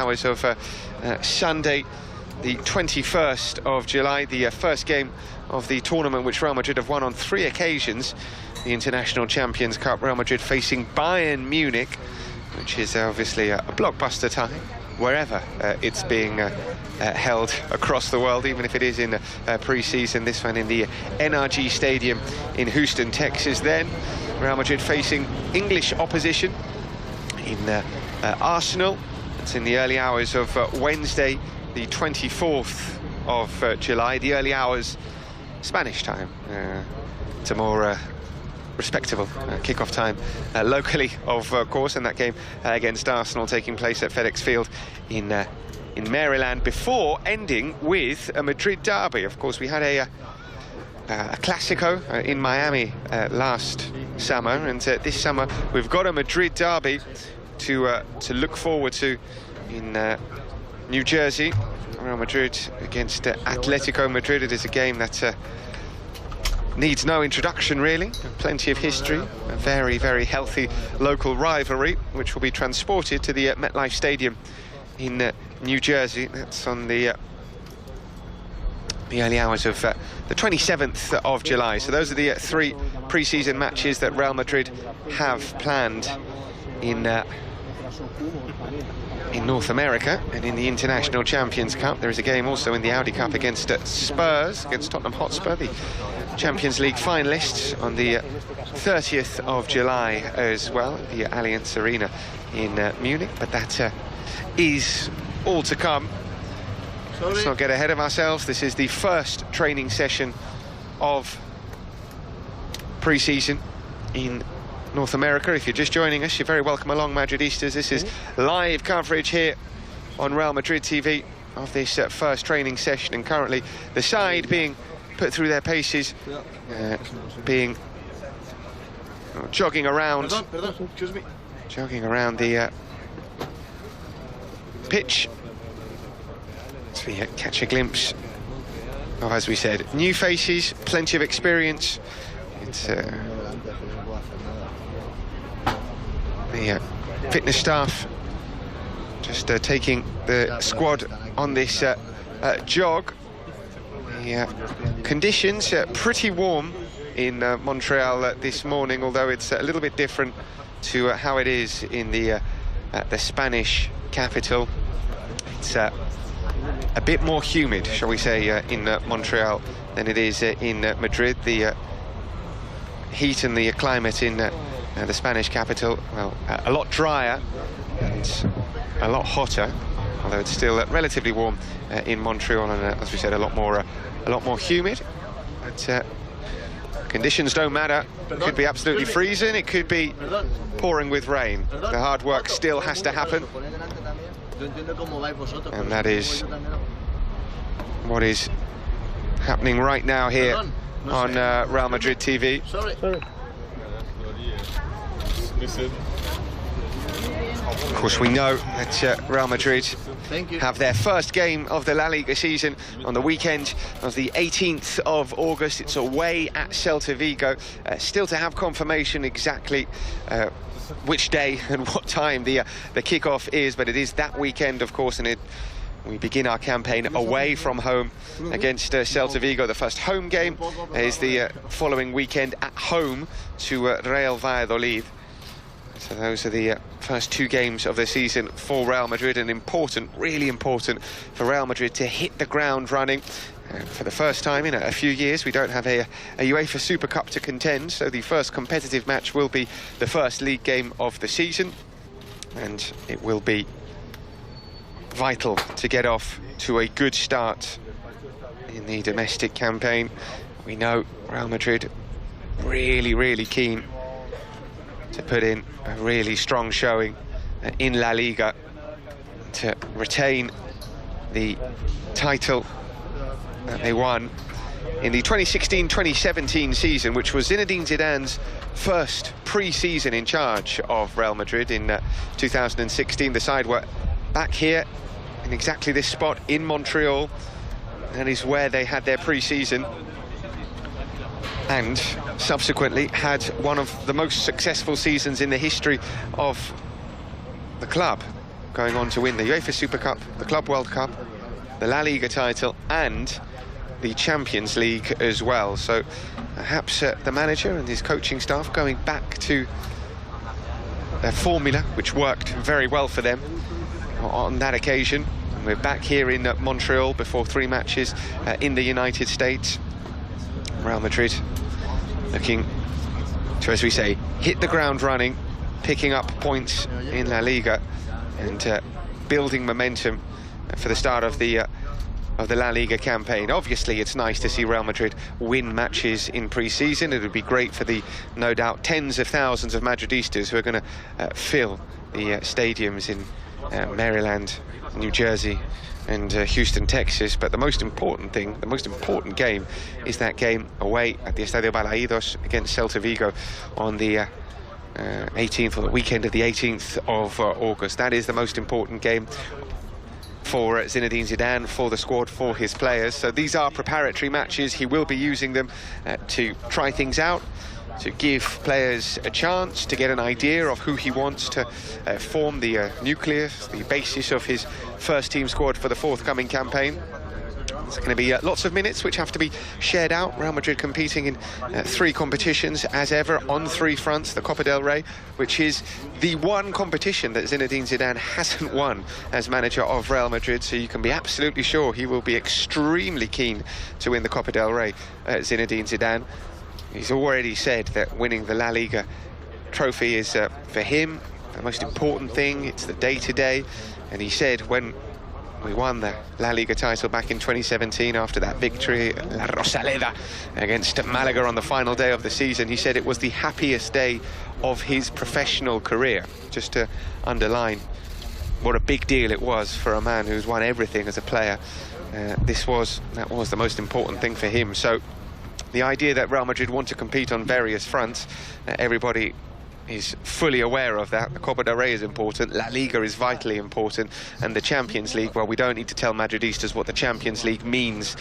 Hours of Sunday, the 21st of July, the first game of the tournament which Real Madrid have won on 3 occasions, the International Champions Cup. Real Madrid facing Bayern Munich, which is obviously a blockbuster tie wherever it's being held across the world, even if it is in pre-season. This one in the NRG Stadium in Houston, Texas. Then Real Madrid facing English opposition in Arsenal. It's in the early hours of Wednesday, the 24th of July, the early hours Spanish time. It's a more respectable kick-off time locally, of course, and that game against Arsenal taking place at FedEx Field in Maryland, before ending with a Madrid derby. Of course, we had a Clásico in Miami last summer, and this summer we've got a Madrid derby to look forward to in New Jersey. Real Madrid against Atletico Madrid. It is a game that needs no introduction, really. Plenty of history, a very, very healthy local rivalry, which will be transported to the MetLife Stadium in New Jersey. That's on the early hours of the 27th of July. So those are the 3 pre-season matches that Real Madrid have planned in North America and in the International Champions Cup. There is a game also in the Audi Cup against Spurs, against Tottenham Hotspur, the Champions League finalists, on the 30th of July as well, the Allianz Arena in Munich. But that is all to come. Let's not get ahead of ourselves. This is the first training session of pre-season in North America. If you're just joining us, you're very welcome along, Madridistas. This is live coverage here on Real Madrid TV of this first training session, and currently the side being put through their paces, jogging around the pitch. So we catch a glimpse of, as we said, new faces, plenty of experience. It's the fitness staff just taking the squad on this jog. The conditions pretty warm in Montreal this morning, although it's a little bit different to how it is in the Spanish capital. It's a bit more humid, shall we say, in Montreal than it is in Madrid. The heat and the climate in the Spanish capital, well, a lot drier and a lot hotter, although it's still relatively warm in Montreal, and as we said, a lot more humid. But conditions don't matter. It could be absolutely freezing, it could be pouring with rain. The hard work still has to happen, and that is what is happening right now here on Real Madrid TV. Of course, we know that Real Madrid have their first game of the La Liga season on the weekend of the 18th of August. It's away at Celta Vigo. Still to have confirmation exactly which day and what time the kickoff is, but it is that weekend, of course, and we begin our campaign away from home against Celta Vigo. The first home game is the following weekend at home to Real Valladolid. So those are the first 2 games of the season for Real Madrid, and important, really important for Real Madrid to hit the ground running. For the first time in a few years, we don't have a UEFA Super Cup to contend, so the first competitive match will be the first league game of the season, and it will be vital to get off to a good start in the domestic campaign. We know Real Madrid really, really keen to put in a really strong showing in La Liga to retain the title that they won in the 2016-2017 season, which was Zinedine Zidane's first pre-season in charge of Real Madrid. In 2016, the side were back here in exactly this spot in Montreal. That is where they had their pre-season, and subsequently had one of the most successful seasons in the history of the club. going on to win the UEFA Super Cup, the Club World Cup, the La Liga title and the Champions League as well. So perhaps the manager and his coaching staff going back to their formula, which worked very well for them on that occasion. And we're back here in Montreal before 3 matches in the United States. Real Madrid looking to, as we say, hit the ground running, picking up points in La Liga and building momentum for the start of the La Liga campaign. Obviously, it's nice to see Real Madrid win matches in pre-season. It would be great for the, no doubt, tens of thousands of Madridistas who are going to fill the stadiums in Maryland, New Jersey and Houston, Texas. But the most important thing, the most important game, is that game away at the Estadio Balaidos against Celta Vigo on the 18th, or the weekend of the 18th of August. That is the most important game for Zinedine Zidane, for the squad, for his players. So these are preparatory matches. He will be using them to try things out, to give players a chance to get an idea of who he wants to form the nucleus, the basis of his first team squad for the forthcoming campaign. There's going to be lots of minutes which have to be shared out. Real Madrid competing in 3 competitions, as ever, on 3 fronts. The Copa del Rey, which is the one competition that Zinedine Zidane hasn't won as manager of Real Madrid, so you can be absolutely sure he will be extremely keen to win the Copa del Rey, Zinedine Zidane. He's already said that winning the La Liga trophy is, for him, the most important thing. It's the day-to-day, and he said when we won the La Liga title back in 2017 after that victory, La Rosaleda, against Malaga on the final day of the season, he said it was the happiest day of his professional career. Just to underline what a big deal it was for a man who's won everything as a player. That was the most important thing for him. So the idea that Real Madrid want to compete on various fronts, everybody is fully aware of that. The Copa del Rey is important, La Liga is vitally important, and the Champions League, well, we don't need to tell Madridistas what the Champions League means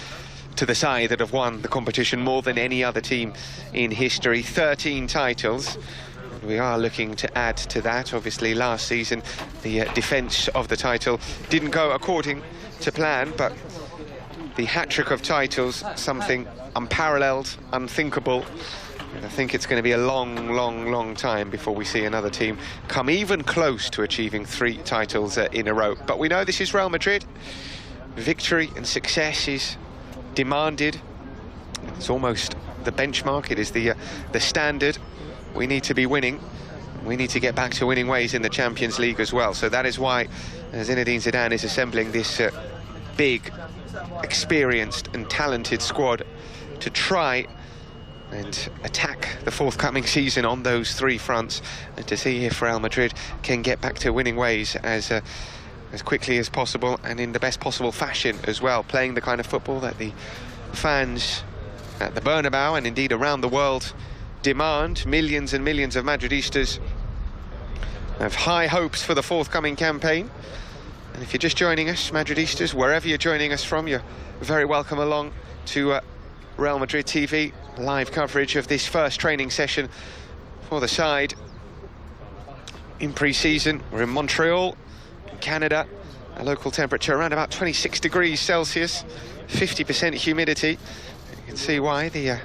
to the side that have won the competition more than any other team in history. 13 titles. We are looking to add to that. Obviously, last season, the defence of the title didn't go according to plan, but the hat-trick of titles, something unparalleled, unthinkable. And I think it's going to be a long time before we see another team come even close to achieving 3 titles in a row. But we know this is Real Madrid. Victory and success is demanded. It's almost the benchmark. It is the standard. We need to be winning. We need to get back to winning ways in the Champions League as well. So that is why Zinedine Zidane is assembling this big, experienced and talented squad to try and attack the forthcoming season on those 3 fronts, and to see if Real Madrid can get back to winning ways as quickly as possible and in the best possible fashion as well, playing the kind of football that the fans at the Bernabeu and indeed around the world demand. Millions and millions of Madridistas have high hopes for the forthcoming campaign. And if you're just joining us, Madridistas, wherever you're joining us from, you're very welcome along to Real Madrid TV, live coverage of this first training session for the side in pre-season. We're in Montreal, in Canada, a local temperature around about 26 degrees Celsius, 50% humidity. You can see why the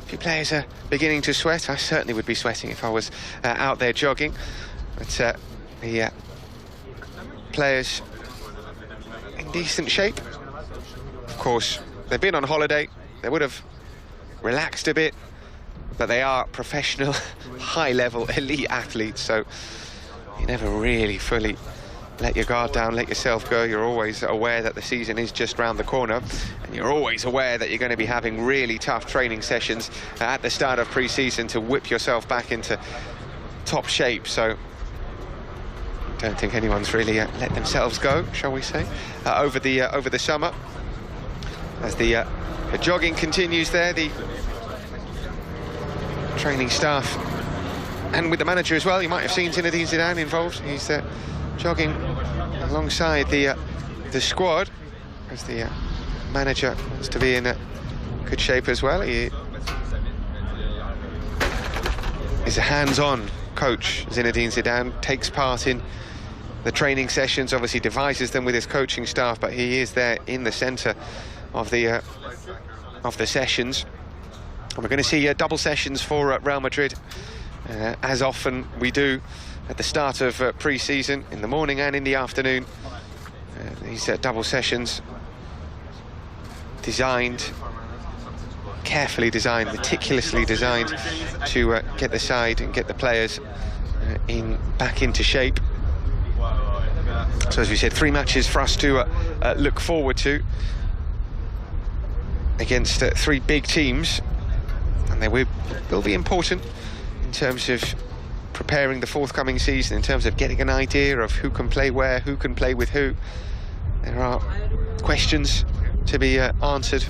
few players are beginning to sweat. I certainly would be sweating if I was out there jogging. But the players in decent shape. Of course, they've been on holiday. They would have relaxed a bit, but they are professional, high-level, elite athletes, so you never really fully let your guard down, let yourself go. You're always aware that the season is just round the corner, and you're always aware that you're going to be having really tough training sessions at the start of pre-season to whip yourself back into top shape. So I don't think anyone's really let themselves go, shall we say, over the summer. As the jogging continues there, the training staff, and with the manager as well. You might have seen Zinedine Zidane involved. He's jogging alongside the squad, as the manager wants to be in good shape as well. He is a hands-on coach. Zinedine Zidane takes part in the training sessions, obviously devises them with his coaching staff, but he is there in the centre of the sessions. And we're going to see double sessions for Real Madrid, as often we do at the start of pre-season, in the morning and in the afternoon. These double sessions designed, carefully designed, meticulously designed to get the side and get the players back into shape. So as we said, 3 matches for us to look forward to against 3 big teams, and they will be important in terms of preparing the forthcoming season, in terms of getting an idea of who can play where, who can play with who. There are questions to be answered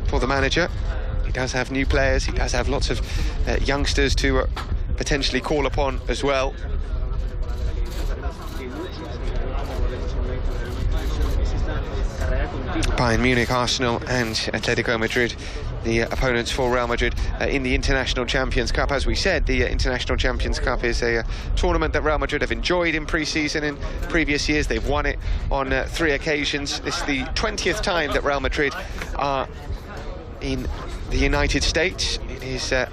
for the manager. He does have new players, he does have lots of youngsters to potentially call upon as well. Bayern Munich, Arsenal and Atletico Madrid, the opponents for Real Madrid in the International Champions Cup. As we said, the International Champions Cup is a tournament that Real Madrid have enjoyed in pre-season. In previous years, they've won it on 3 occasions. This is the 20th time that Real Madrid are in the United States. It is a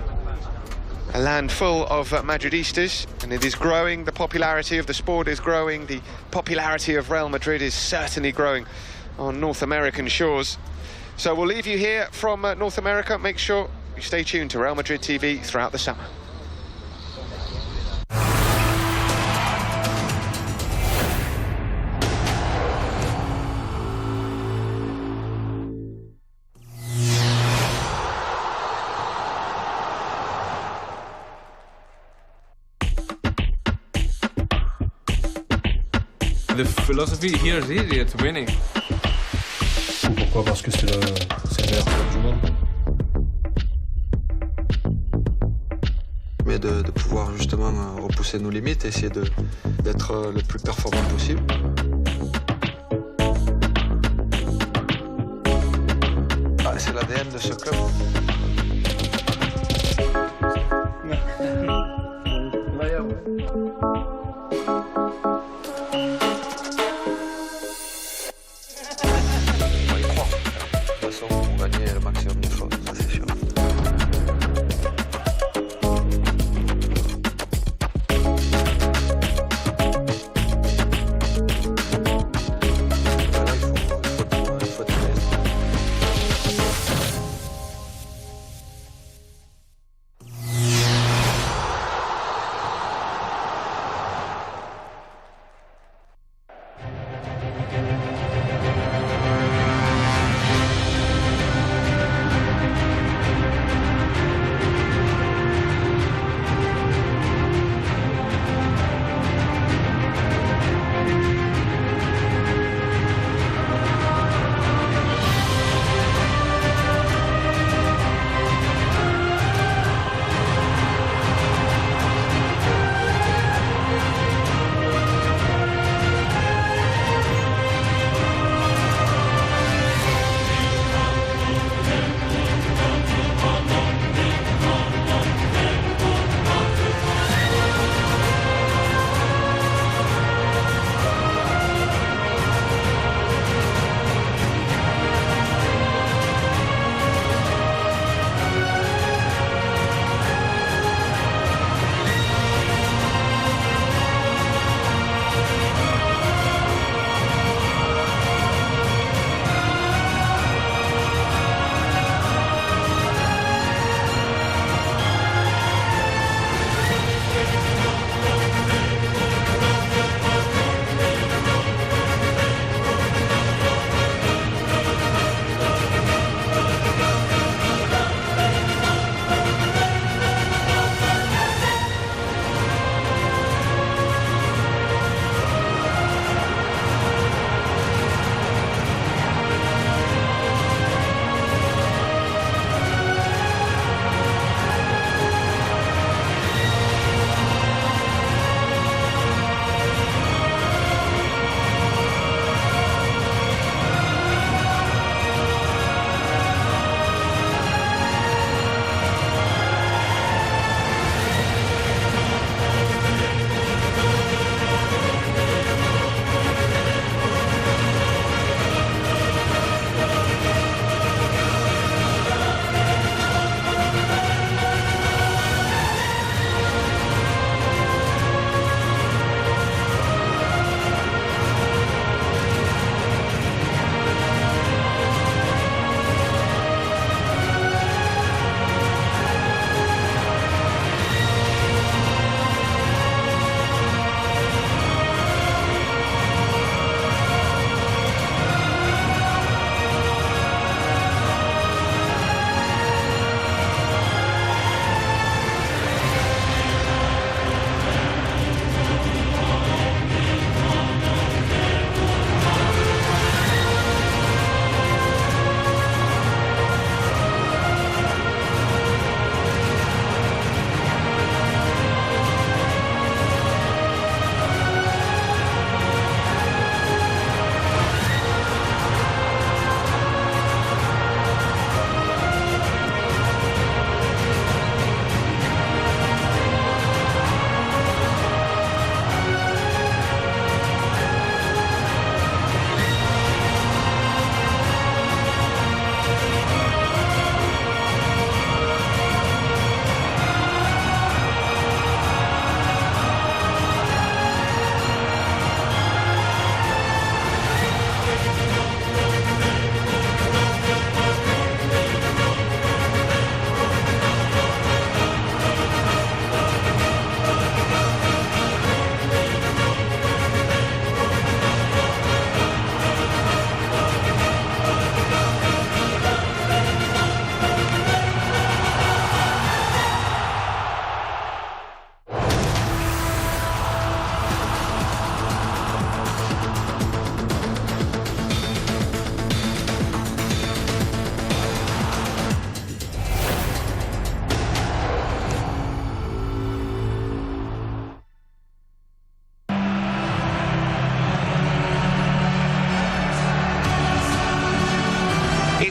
land full of Madridistas, and it is growing. The popularity of the sport is growing. The popularity of Real Madrid is certainly growing on North American shores. So we'll leave you here from North America. Make sure you stay tuned to Real Madrid TV throughout the summer. The philosophy here is easy, it's winning. Pourquoi? Parce que c'est le meilleur club du monde. Mais de pouvoir justement repousser nos limites, essayer d'être le plus performant possible. C'est l'ADN de ce club.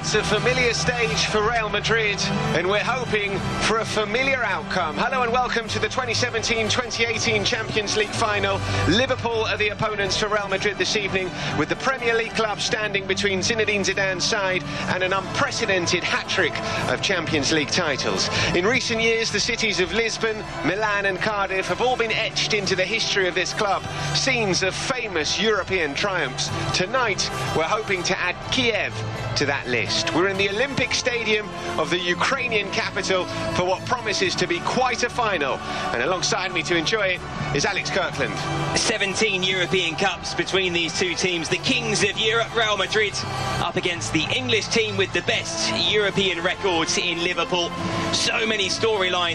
It's a familiar stage for Real Madrid, and we're hoping for a familiar outcome. Hello and welcome to the 2017-2018 Champions League final. Liverpool are the opponents for Real Madrid this evening, with the Premier League club standing between Zinedine Zidane's side and an unprecedented hat-trick of Champions League titles. In recent years, the cities of Lisbon, Milan and Cardiff have all been etched into the history of this club, scenes of famous European triumphs. Tonight, we're hoping to add Kiev to that list. We're in the Olympic Stadium of the Ukrainian capital for what promises to be quite a final. And alongside me to enjoy it is Alex Kirkland. 17 European Cups between these two teams. The kings of Europe, Real Madrid, up against the English team with the best European records in Liverpool. So many storylines.